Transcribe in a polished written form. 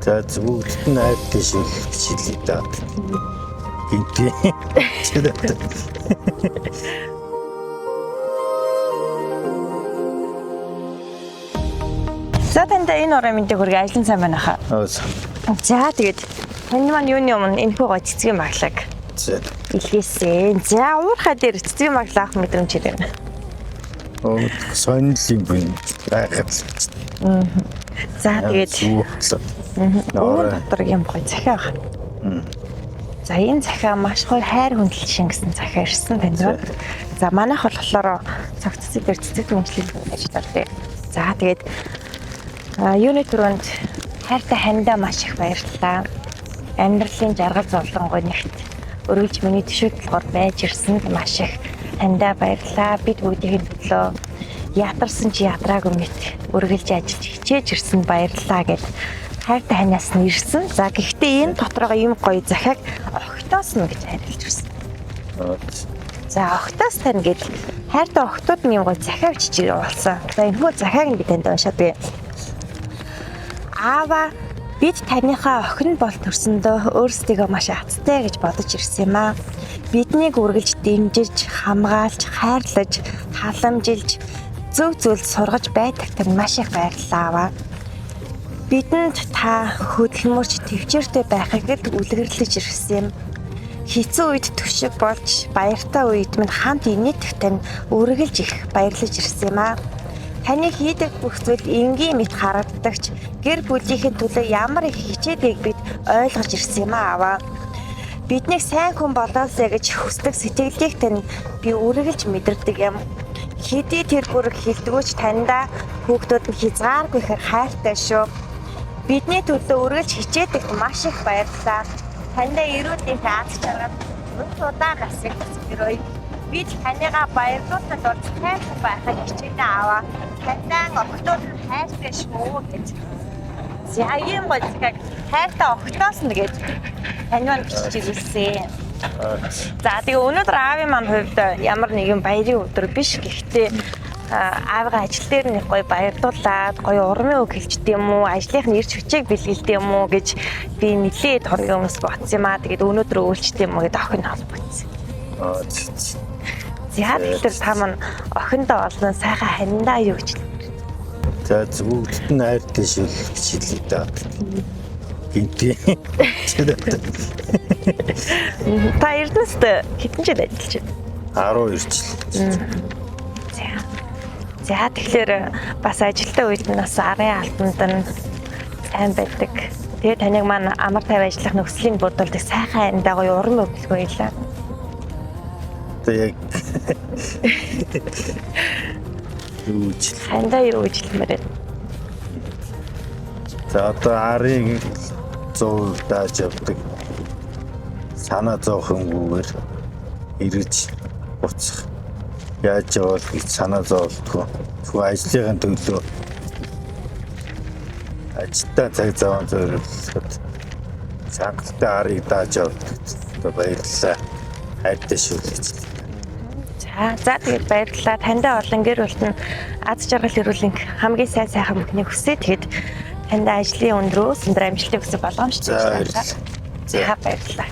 За бүгд нь хайртай шүлэх бичлээ да. Гинти. За танд энэ орой мэдээ хүргээ ажлын сайн байна хаа. За тэгээд таны маань юуны өмнө энэ хөө цэцгийн маглаг. За. Илгээсэн. За уурхай дээр цэцгийн маглаг авах мэдрэмж байна. Сонирхлын бүн байгаад. За тэгээд өөр дотор юм гоё захиа байна. За энэ захиа маш гоё хайр хүндэл шингэсэн захиа ирсэн танд. За манайх болохоор цогццыг дээр цэцэг мөнгөлийг ажилладаг. За тэгээд юуны түрүүнд хайртай хандаа маш их баярлалаа. Амьдралын жаргал зовлонгой нэгт өргөж миний төшөөдлөөр байж ирсэнд маш их хандаа баярлалаа. Бид бүгдийн төлөө ятарсан чи ятраагүй мэт өргөлж ажиллаж хичээж ирсэнд баярлалаа гэд хайртай ханаас нь ирсэн. За гэхдээ энэ дотороо юм гоё захиаг огтоос нь гэж хариулж ирсэн. За огтоос тань гэд хайртай огтуд нь юм гоё захиа бичиж явуулсан. За энэ хөө захиаг нь би танд уншаад бий. Аава бид танихаа охин бол төрсөндөө өөрсдийгөө маш азтай гэж бодож ирсэн юм аа. Биднийг үргэлж дэмжиж, хамгаалж, хайрлаж, халамжилж, зөв зөвлөд сургаж байдагт маш их баярлалаа аваа. Бидэнд та хөдөлмөрч төвчээртэй байхыг үлгэрлэж ирсэн юм. Хэцүү үед төшиг болж, баяртай үед минь хамт инээдэгт нь үргэлж их баярлаж ирсэн юм аа. Таны хийдэг бүх зүйл энгийн мэт харагдагч гэр бүлийнхээ төлөө ямар их хичээдэг бид ойлгож ирсэн юм аваа. Биднийг сайн хүн болоосэй гэж хүсдэг сэтгэлийг тань би үргэлж мэдэрдэг юм. Хэдий тэр бүрэг хилдэгөөч таньда хүүхдүүд нь хязгааргүй ихэр хайртай шүү. Бидний төлөө үргэлж хичээдэгт маш их баярлалаа. Таньда эрүүдийн аз жаргал удаан насыг төсгөрөй. Бид таньгаа баярлуулахад бол хайртай байхыг хичээнэ аваа. Таньдан огтуд хайртай шүү гэж. За ийм гоё захиаг хайртай огтоос нь гэж тань маань бичиж ирсэн. За тэгээ өнөөдөр аавын маань хувьд ямар нэгэн баярын өдөр биш. Гэхдээ аавгаа ажил дээр нэг гоё баярлуулад гоё урмын үг хэлждэг юм уу, ажлынхны ирч хүчийг бэлгэлдэг юм уу гэж би нэлээд хоногийн өмнөөс бодсон юм аа. Тэгээд өнөөдөр үйлчлдэг юм уу гэдээ охин холбогдсон. За тэгэхээр та маань охиндоо олон сайхан хандаа юу гэж. За бүгд нь хайртай шүлэх бичлээ да. Гинти. Та Эрдэнэст хэдэн жил ажиллаж байна? 12 жил. За тэгэхээр бас ажилтаа үед нь бас арын албанд нь сайн байдаг. Тэгээ таныг маань амар тайван ажиллах нөхцөлийг бодуулдаг сайхан хандаа гоё урам өгөлгөө илаа. Яг хандаа юу гэж хэлмээр байна? За одоо арын зов дааж явдаг санаа зовхонгүйгээр эргэж буцах яаж явал гэж санаа зовлтгоо зөвхөн ажлын төлөө ажилтаа цаг зав зориулахад цангалтай арыг дааж явдаг. Одоо баярлалаа. Хайртай шүү гэж. За тэгээд баярлалаа. Таньда олон гэр бүлд нь аз жаргал эрүүлэн хамгийн сайхан бүхнийг хүсье. Тэгээд таньда ажлын өндрөө өндөр амжилтыг хүсэж боломжтой байна. За баярлалаа.